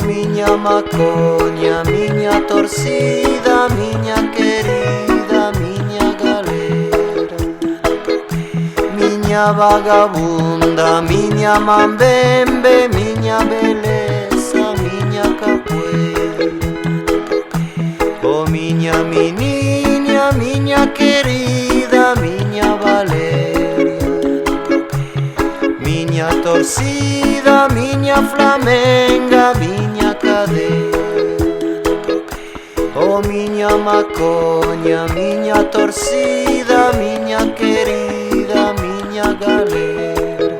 Minha maconha, minha torcida, minha querida, minha galera, minha vagabunda, minha mambembe, minha beleza, minha capoeira. Oh minha menina, minha querida, minha Valéria, minha torcida, minha flamenga, minha cadeira. Oh minha maconha, minha torcida, minha querida, minha galera.